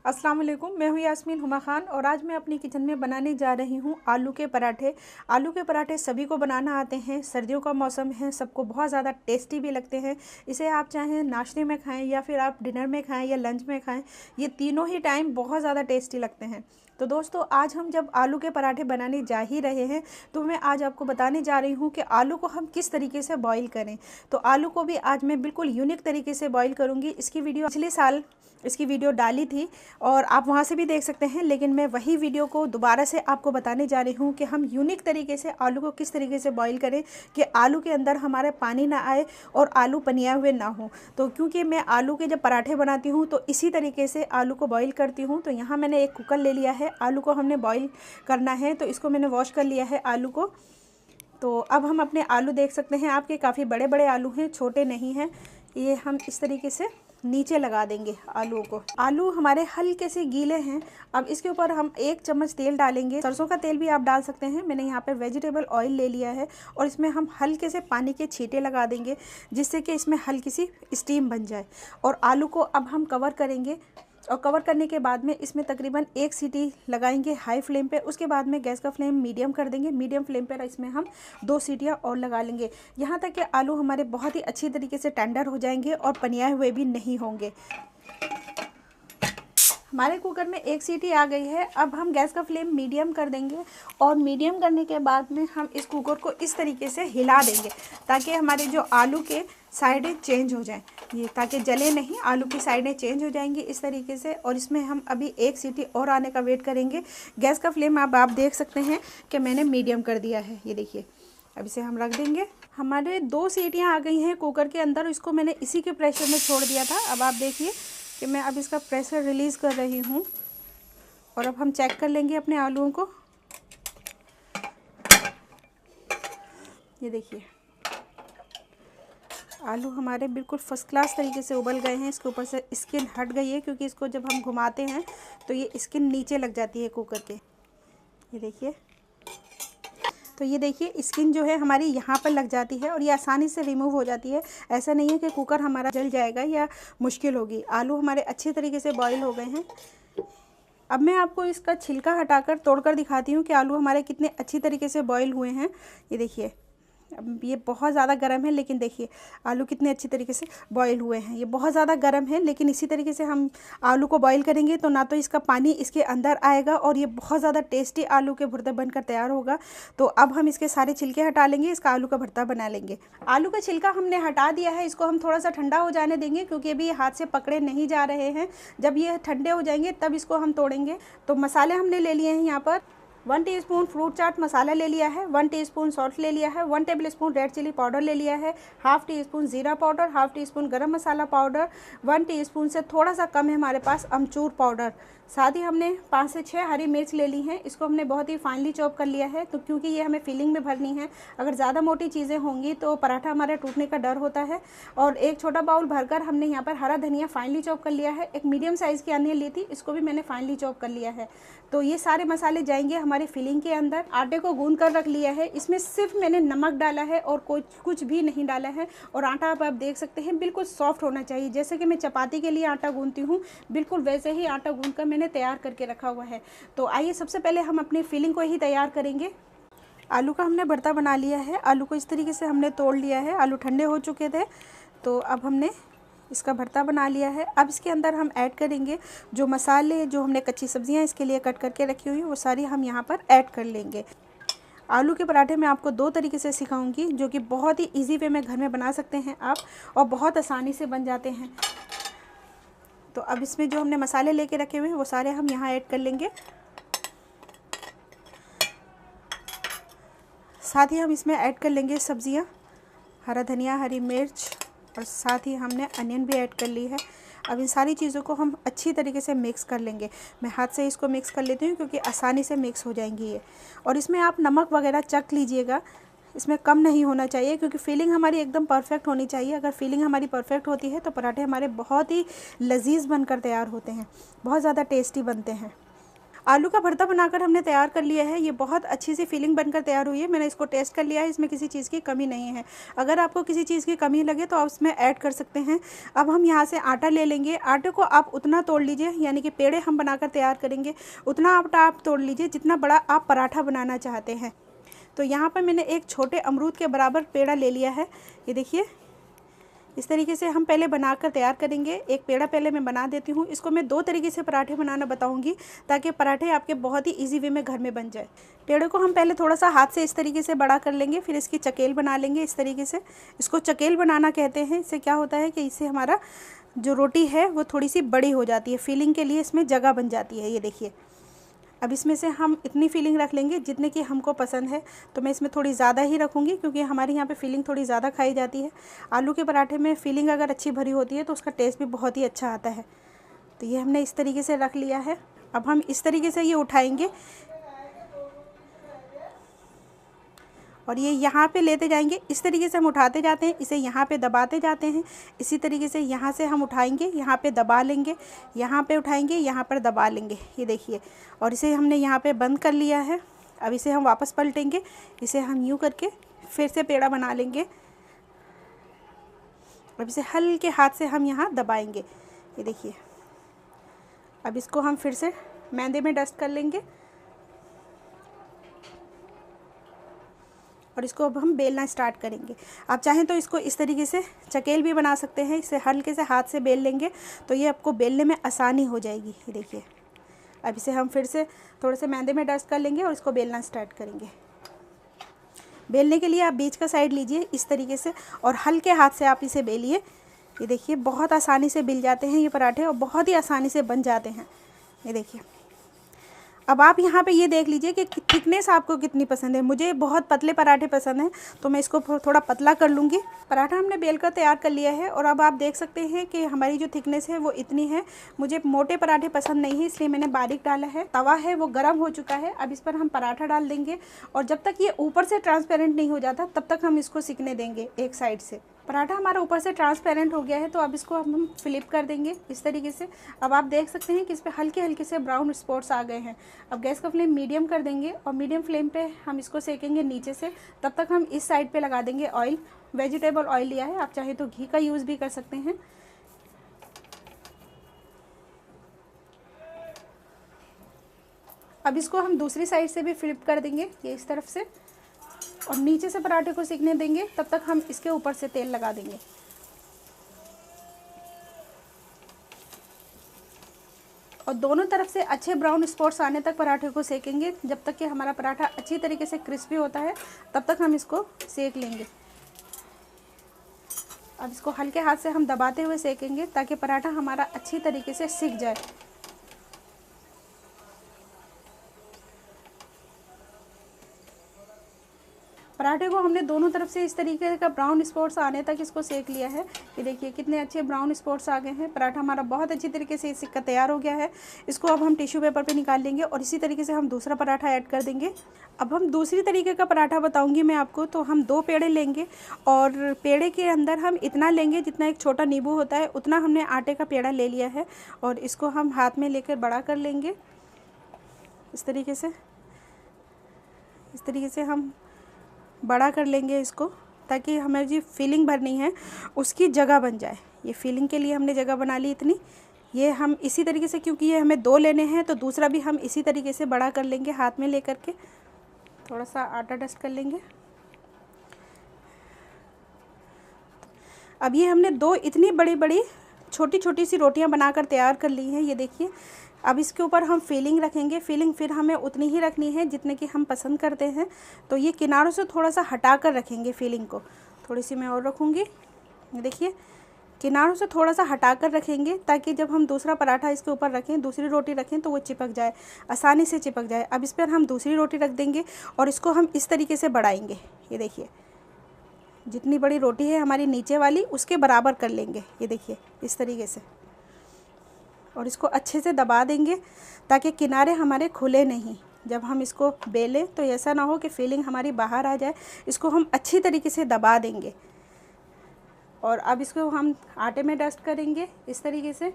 अस्सलाम वालेकुम, मैं हूँ यास्मीन हुमा खान और आज मैं अपनी किचन में बनाने जा रही हूँ आलू के पराठे। आलू के पराठे सभी को बनाना आते हैं। सर्दियों का मौसम है, सबको बहुत ज़्यादा टेस्टी भी लगते हैं। इसे आप चाहें नाश्ते में खाएं या फिर आप डिनर में खाएं या लंच में खाएं, ये तीनों ही टाइम बहुत ज़्यादा टेस्टी लगते हैं। तो दोस्तों, आज हम जब आलू के पराठे बनाने जा ही रहे हैं तो मैं आज आपको बताने जा रही हूँ कि आलू को हम किस तरीके से बॉईल करें। तो आलू को भी आज मैं बिल्कुल यूनिक तरीके से बॉईल करूँगी। इसकी वीडियो पिछले साल इसकी वीडियो डाली थी और आप वहाँ से भी देख सकते हैं, लेकिन मैं वही वीडियो को दोबारा से आपको बताने जा रही हूँ कि हम यूनिक तरीके से आलू को किस तरीके से बॉईल करें कि आलू के अंदर हमारे पानी ना आए और आलू पनिया हुए ना हो। तो क्योंकि मैं आलू के जब पराठे बनाती हूँ तो इसी तरीके से आलू को बॉईल करती हूँ। तो यहाँ मैंने एक कुकर ले लिया है, आलू को हमने बॉईल करना है, तो इसको मैंने वॉश कर लिया है आलू को। तो अब हम अपने आलू देख सकते हैं, आपके काफ़ी बड़े बड़े आलू हैं, छोटे नहीं हैं। ये हम इस तरीके से नीचे लगा देंगे आलूओं को। आलू हमारे हल्के से गीले हैं। अब इसके ऊपर हम 1 चम्मच तेल डालेंगे। सरसों का तेल भी आप डाल सकते हैं। मैंने यहाँ पर वेजिटेबल ऑयल ले लिया है और इसमें हम हल्के से पानी के छींटे लगा देंगे जिससे कि इसमें हल्की सी स्टीम बन जाए। और आलू को अब हम कवर करेंगे और कवर करने के बाद में इसमें तकरीबन 1 सीटी लगाएंगे हाई फ्लेम पे। उसके बाद में गैस का फ्लेम मीडियम कर देंगे। मीडियम फ्लेम पर इसमें हम 2 सीटियां और लगा लेंगे, यहाँ तक कि आलू हमारे बहुत ही अच्छी तरीके से टेंडर हो जाएंगे और पनियाए हुए भी नहीं होंगे। हमारे कुकर में 1 सीटी आ गई है। अब हम गैस का फ्लेम मीडियम कर देंगे और मीडियम करने के बाद में हम इस कुकर को इस तरीके से हिला देंगे ताकि हमारे जो आलू के साइडें चेंज हो जाएं, ये ताकि जले नहीं, आलू की साइडें चेंज हो जाएंगी इस तरीके से। और इसमें हम अभी 1 सीटी और आने का वेट करेंगे। गैस का फ्लेम अब आप देख सकते हैं कि मैंने मीडियम कर दिया है, ये देखिए। अब इसे हम रख देंगे। हमारे 2 सीटियाँ आ गई हैं कुकर के अंदर, इसको मैंने इसी के प्रेशर में छोड़ दिया था। अब आप देखिए कि मैं अब इसका प्रेशर रिलीज़ कर रही हूँ और अब हम चेक कर लेंगे अपने आलूओं को। ये देखिए, आलू हमारे बिल्कुल फर्स्ट क्लास तरीके से उबल गए हैं। इसके ऊपर से स्किन हट गई है क्योंकि इसको जब हम घुमाते हैं तो ये स्किन नीचे लग जाती है कुकर के। ये देखिए, तो ये देखिए स्किन जो है हमारी यहाँ पर लग जाती है और ये आसानी से रिमूव हो जाती है। ऐसा नहीं है कि कुकर हमारा जल जाएगा या मुश्किल होगी। आलू हमारे अच्छे तरीके से बॉईल हो गए हैं। अब मैं आपको इसका छिलका हटाकर तोड़कर दिखाती हूँ कि आलू हमारे कितने अच्छी तरीके से बॉईल हुए हैं। ये देखिए, अब ये बहुत ज़्यादा गर्म है, लेकिन देखिए आलू कितने अच्छी तरीके से बॉईल हुए हैं। ये बहुत ज़्यादा गर्म है, लेकिन इसी तरीके से हम आलू को बॉईल करेंगे तो ना तो इसका पानी इसके अंदर आएगा और ये बहुत ज़्यादा टेस्टी आलू के भुर्ते बनकर तैयार होगा। तो अब हम इसके सारे छिलके हटा लेंगे, इसका आलू का भरता बना लेंगे। आलू का छिलका हमने हटा दिया है, इसको हम थोड़ा सा ठंडा हो जाने देंगे क्योंकि अभी ये हाथ से पकड़े नहीं जा रहे हैं। जब ये ठंडे हो जाएंगे तब इसको हम तोड़ेंगे। तो मसाले हमने ले लिए हैं, यहाँ पर 1 टीस्पून फ्रूट चाट मसाला ले लिया है, 1 टीस्पून सॉल्ट ले लिया है, 1 टेबलस्पून रेड चिली पाउडर ले लिया है, हाफ़ टीस्पून ज़ीरा पाउडर, हाफ़ टीस्पून गरम मसाला पाउडर, 1 टीस्पून से थोड़ा सा कम है हमारे पास अमचूर पाउडर। साथ ही हमने 5 से 6 हरी मिर्च ले ली हैं। इसको हमने बहुत ही फाइनली चॉप कर लिया है, तो क्योंकि ये हमें फिलिंग में भरनी है। अगर ज़्यादा मोटी चीज़ें होंगी तो पराठा हमारा टूटने का डर होता है। और 1 छोटा बाउल भरकर हमने यहाँ पर हरा धनिया फाइनली चॉप कर लिया है। एक मीडियम साइज़ की अनियन ली थी, इसको भी मैंने फाइनली चॉप कर लिया है। तो ये सारे मसाले जाएंगे हमारे फिलिंग के अंदर। आटे को गूंद कर रख लिया है, इसमें सिर्फ मैंने नमक डाला है और कुछ भी नहीं डाला है। और आटा आप देख सकते हैं बिल्कुल सॉफ्ट होना चाहिए, जैसे कि मैं चपाती के लिए आटा गूंदती हूँ बिल्कुल वैसे ही आटा गूंद कर मैंने तैयार करके रखा हुआ है। तो आइए सबसे पहले हम अपनी फिलिंग को ही तैयार करेंगे। आलू का हमने भरता बना लिया है। आलू को इस तरीके से हमने तोड़ लिया है। आलू ठंडे हो चुके थे, तो अब हमने इसका भरता बना लिया है। अब इसके अंदर हम ऐड करेंगे जो मसाले, जो हमने कच्ची सब्जियां इसके लिए कट करके रखी हुई वो सारी हम यहाँ पर ऐड कर लेंगे। आलू के पराठे मैं आपको 2 तरीके से सिखाऊंगी जो कि बहुत ही इजी वे में घर में बना सकते हैं आप और बहुत आसानी से बन जाते हैं। तो अब इसमें जो हमने मसाले लेके रखे हुए हैं वो सारे हम यहाँ ऐड कर लेंगे। साथ ही हम इसमें ऐड कर लेंगे सब्जियाँ, हरा धनिया, हरी मिर्च और साथ ही हमने अनियन भी ऐड कर ली है। अब इन सारी चीज़ों को हम अच्छी तरीके से मिक्स कर लेंगे। मैं हाथ से इसको मिक्स कर लेती हूँ क्योंकि आसानी से मिक्स हो जाएंगी ये। और इसमें आप नमक वगैरह चख लीजिएगा, इसमें कम नहीं होना चाहिए क्योंकि फीलिंग हमारी एकदम परफेक्ट होनी चाहिए। अगर फीलिंग हमारी परफेक्ट होती है तो पराठे हमारे बहुत ही लजीज बनकर तैयार होते हैं, बहुत ज़्यादा टेस्टी बनते हैं। आलू का भरता बनाकर हमने तैयार कर लिया है। ये बहुत अच्छी सी फीलिंग बनकर तैयार हुई है। मैंने इसको टेस्ट कर लिया है, इसमें किसी चीज़ की कमी नहीं है। अगर आपको किसी चीज़ की कमी लगे तो आप इसमें ऐड कर सकते हैं। अब हम यहाँ से आटा ले लेंगे। आटे को आप उतना तोड़ लीजिए, यानी कि पेड़े हम बनाकर तैयार करेंगे उतना आटा आप तोड़ लीजिए जितना बड़ा आप पराठा बनाना चाहते हैं। तो यहाँ पर मैंने एक छोटे अमरूद के बराबर पेड़ा ले लिया है। ये देखिए, इस तरीके से हम पहले बनाकर तैयार करेंगे। एक पेड़ा पहले मैं बना देती हूँ। इसको मैं 2 तरीके से पराठे बनाना बताऊँगी ताकि पराठे आपके बहुत ही ईजी वे में घर में बन जाए। पेड़े को हम पहले थोड़ा सा हाथ से इस तरीके से बड़ा कर लेंगे, फिर इसकी चकेल बना लेंगे इस तरीके से। इसको चकेल बनाना कहते हैं। इससे क्या होता है कि इससे हमारा जो रोटी है वो थोड़ी सी बड़ी हो जाती है, फीलिंग के लिए इसमें जगह बन जाती है। ये देखिए, अब इसमें से हम इतनी फीलिंग रख लेंगे जितने की हमको पसंद है। तो मैं इसमें थोड़ी ज़्यादा ही रखूँगी क्योंकि हमारे यहाँ पे फीलिंग थोड़ी ज़्यादा खाई जाती है। आलू के पराठे में फीलिंग अगर अच्छी भरी होती है तो उसका टेस्ट भी बहुत ही अच्छा आता है। तो ये हमने इस तरीके से रख लिया है। अब हम इस तरीके से ये उठाएंगे और ये यहाँ पे लेते जाएंगे। इस तरीके से हम उठाते जाते हैं, इसे यहाँ पे दबाते जाते हैं। इसी तरीके से यहाँ से हम उठाएंगे, यहाँ पे दबा लेंगे, यहाँ पे उठाएंगे, यहाँ पर दबा लेंगे। ये देखिए, और इसे हमने यहाँ पे बंद कर लिया है। अब इसे हम वापस पलटेंगे। इसे हम यूँ करके फिर से पेड़ा बना लेंगे। अब इसे हल्के हाथ से हम यहाँ दबाएंगे। ये देखिए, अब इसको हम फिर से मैदे में डस्ट कर लेंगे और इसको अब हम बेलना स्टार्ट करेंगे। आप चाहें तो इसको इस तरीके से चकेल भी बना सकते हैं। इसे हल्के से हाथ से बेल लेंगे तो ये आपको बेलने में आसानी हो जाएगी। ये देखिए, अब इसे हम फिर से थोड़े से मैदे में डस्ट कर लेंगे और इसको बेलना स्टार्ट करेंगे। बेलने के लिए आप बीच का साइड लीजिए इस तरीके से और हल्के हाथ से आप इसे बेलिए। ये देखिए, बहुत आसानी से बिल जाते हैं ये पराठे और बहुत ही आसानी से बन जाते हैं। ये देखिए, अब आप यहाँ पे ये देख लीजिए कि थिकनेस आपको कितनी पसंद है। मुझे बहुत पतले पराठे पसंद हैं तो मैं इसको थोड़ा पतला कर लूँगी। पराठा हमने बेल कर तैयार कर लिया है और अब आप देख सकते हैं कि हमारी जो थिकनेस है वो इतनी है। मुझे मोटे पराठे पसंद नहीं है इसलिए मैंने बारीक डाला है। तवा है वो गर्म हो चुका है। अब इस पर हम पराठा डाल देंगे और जब तक ये ऊपर से ट्रांसपेरेंट नहीं हो जाता तब तक हम इसको सिकने देंगे एक साइड से। पराठा हमारा ऊपर से ट्रांसपेरेंट हो गया है तो अब इसको हम फ्लिप कर देंगे इस तरीके से। अब आप देख सकते हैं कि इस पर हल्के हल्के से ब्राउन स्पॉट्स आ गए हैं। अब गैस का फ्लेम मीडियम कर देंगे और मीडियम फ्लेम पे हम इसको सेकेंगे नीचे से। तब तक हम इस साइड पे लगा देंगे ऑयल। वेजिटेबल ऑयल लिया है, आप चाहे तो घी का यूज़ भी कर सकते हैं। अब इसको हम दूसरी साइड से भी फ्लिप कर देंगे, ये इस तरफ से, और नीचे से पराठे को सिकने देंगे। तब तक हम इसके ऊपर से तेल लगा देंगे और दोनों तरफ से अच्छे ब्राउन स्पॉट्स आने तक पराठे को सेकेंगे। जब तक कि हमारा पराठा अच्छी तरीके से क्रिस्पी होता है तब तक हम इसको सेक लेंगे। अब इसको हल्के हाथ से हम दबाते हुए सेकेंगे ताकि पराठा हमारा अच्छी तरीके से सिक जाए। पराठे को हमने दोनों तरफ से इस तरीके का ब्राउन स्पॉट्स आने तक इसको सेक लिया है। ये देखिए, कितने अच्छे ब्राउन स्पॉट्स आ गए हैं। पराठा हमारा बहुत अच्छी तरीके से सिक कर तैयार हो गया है। इसको अब हम टिश्यू पेपर पे निकाल लेंगे और इसी तरीके से हम दूसरा पराठा ऐड कर देंगे। अब हम दूसरी तरीके का पराठा बताऊंगी मैं आपको। तो हम 2 पेड़े लेंगे और पेड़े के अंदर हम इतना लेंगे जितना एक छोटा नींबू होता है, उतना हमने आटे का पेड़ा ले लिया है और इसको हम हाथ में लेकर बड़ा कर लेंगे इस तरीके से। इस तरीके से हम बड़ा कर लेंगे इसको ताकि हमें जो फीलिंग भरनी है उसकी जगह बन जाए। ये फीलिंग के लिए हमने जगह बना ली इतनी। ये हम इसी तरीके से, क्योंकि ये हमें 2 लेने हैं तो दूसरा भी हम इसी तरीके से बड़ा कर लेंगे हाथ में लेकर के। थोड़ा सा आटा डस्ट कर लेंगे। अब ये हमने 2 इतनी बड़ी बड़ी छोटी छोटी सी रोटियां बनाकर तैयार कर ली हैं। ये देखिए, अब इसके ऊपर हम फीलिंग रखेंगे। फीलिंग फिर हमें उतनी ही रखनी है जितने की हम पसंद करते हैं। तो ये किनारों से थोड़ा सा हटा कर रखेंगे फीलिंग को। थोड़ी सी मैं और रखूँगी। देखिए, किनारों से थोड़ा सा हटा कर रखेंगे ताकि जब हम दूसरा पराठा इसके ऊपर रखें, दूसरी रोटी रखें तो वो चिपक जाए, आसानी से चिपक जाए। अब इस पर हम दूसरी रोटी रख देंगे और इसको हम इस तरीके से बढ़ाएंगे। ये देखिए, जितनी बड़ी रोटी है हमारी नीचे वाली उसके बराबर कर लेंगे। ये देखिए, इस तरीके से, और इसको अच्छे से दबा देंगे ताकि किनारे हमारे खुले नहीं। जब हम इसको बेलें तो ऐसा ना हो कि फीलिंग हमारी बाहर आ जाए। इसको हम अच्छी तरीके से दबा देंगे और अब इसको हम आटे में डस्ट करेंगे इस तरीके से।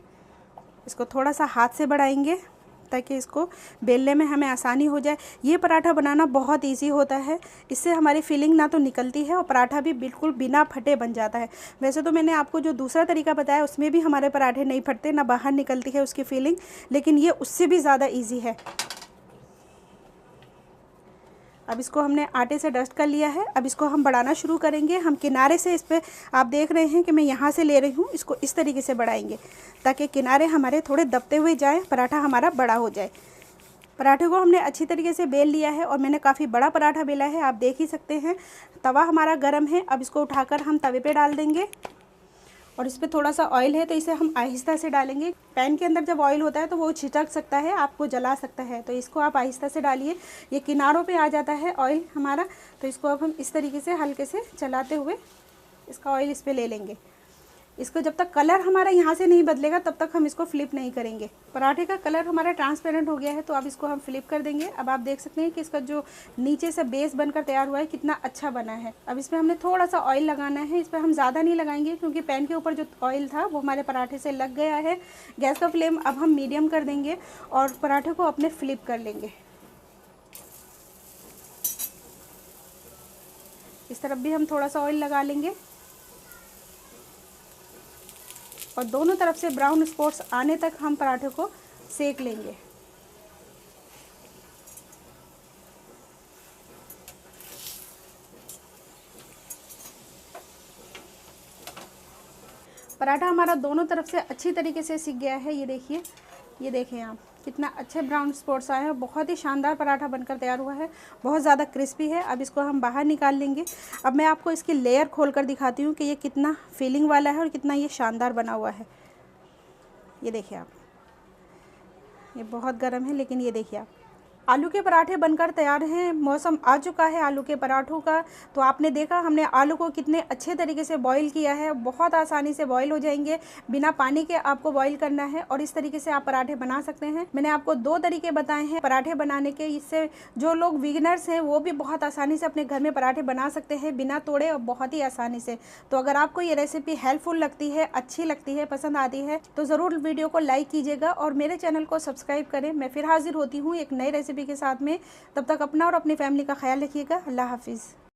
इसको थोड़ा सा हाथ से बढ़ाएंगे ताकि इसको बेलने में हमें आसानी हो जाए। ये पराठा बनाना बहुत इजी होता है, इससे हमारी फिलिंग ना तो निकलती है और पराठा भी बिल्कुल बिना फटे बन जाता है। वैसे तो मैंने आपको जो दूसरा तरीका बताया उसमें भी हमारे पराठे नहीं फटते, ना बाहर निकलती है उसकी फिलिंग, लेकिन ये उससे भी ज़्यादा ईजी है। अब इसको हमने आटे से डस्ट कर लिया है। अब इसको हम बढ़ाना शुरू करेंगे। हम किनारे से इस पर, आप देख रहे हैं कि मैं यहाँ से ले रही हूँ, इसको इस तरीके से बढ़ाएंगे ताकि किनारे हमारे थोड़े दबते हुए जाएं, पराठा हमारा बड़ा हो जाए। पराठे को हमने अच्छी तरीके से बेल लिया है और मैंने काफ़ी बड़ा पराठा बेला है, आप देख ही सकते हैं। तवा हमारा गर्म है। अब इसको उठाकर हम तवे पे डाल देंगे और इस पर थोड़ा सा ऑयल है तो इसे हम आहिस्ता से डालेंगे। पैन के अंदर जब ऑयल होता है तो वो छिटक सकता है, आपको जला सकता है, तो इसको आप आहिस्ता से डालिए। ये किनारों पे आ जाता है ऑयल हमारा, तो इसको अब हम इस तरीके से हल्के से चलाते हुए इसका ऑयल इस पर ले लेंगे। इसको जब तक कलर हमारा यहाँ से नहीं बदलेगा तब तक हम इसको फ्लिप नहीं करेंगे। पराठे का कलर हमारा ट्रांसपेरेंट हो गया है, तो अब इसको हम फ्लिप कर देंगे। अब आप देख सकते हैं कि इसका जो नीचे से बेस बनकर तैयार हुआ है कितना अच्छा बना है। अब इसमें हमने थोड़ा सा ऑयल लगाना है। इस पर हम ज़्यादा नहीं लगाएंगे क्योंकि पैन के ऊपर जो ऑयल था वो हमारे पराठे से लग गया है। गैस का फ्लेम अब हम मीडियम कर देंगे और पराठे को अपने फ्लिप कर लेंगे। इस तरफ भी हम थोड़ा सा ऑयल लगा लेंगे और दोनों तरफ से ब्राउन स्पॉट्स आने तक हम पराठे को सेक लेंगे। पराठा हमारा दोनों तरफ से अच्छी तरीके से सिक गया है। ये देखिए, ये देखें आप कितना अच्छे ब्राउन स्पॉट्स आए हैं। बहुत ही शानदार पराठा बनकर तैयार हुआ है, बहुत ज़्यादा क्रिस्पी है। अब इसको हम बाहर निकाल लेंगे। अब मैं आपको इसकी लेयर खोलकर दिखाती हूँ कि ये कितना फीलिंग वाला है और कितना ये शानदार बना हुआ है। ये देखिए आप, ये बहुत गर्म है लेकिन ये देखिए आप, आलू के पराठे बनकर तैयार हैं। मौसम आ चुका है आलू के पराठों का। तो आपने देखा हमने आलू को कितने अच्छे तरीके से बॉईल किया है, बहुत आसानी से बॉईल हो जाएंगे, बिना पानी के आपको बॉईल करना है और इस तरीके से आप पराठे बना सकते हैं। मैंने आपको 2 तरीके बताए हैं पराठे बनाने के, इससे जो लोग बिगिनर्स हैं वो भी बहुत आसानी से अपने घर में पराठे बना सकते हैं बिना तोड़े और बहुत ही आसानी से। तो अगर आपको ये रेसिपी हेल्पफुल लगती है, अच्छी लगती है, पसंद आती है तो ज़रूर वीडियो को लाइक कीजिएगा और मेरे चैनल को सब्सक्राइब करें। मैं फिर हाजिर होती हूँ एक नई रेसिपी के साथ में। तब तक अपना और अपनी फैमिली का ख्याल रखिएगा। अल्लाह हाफिज़।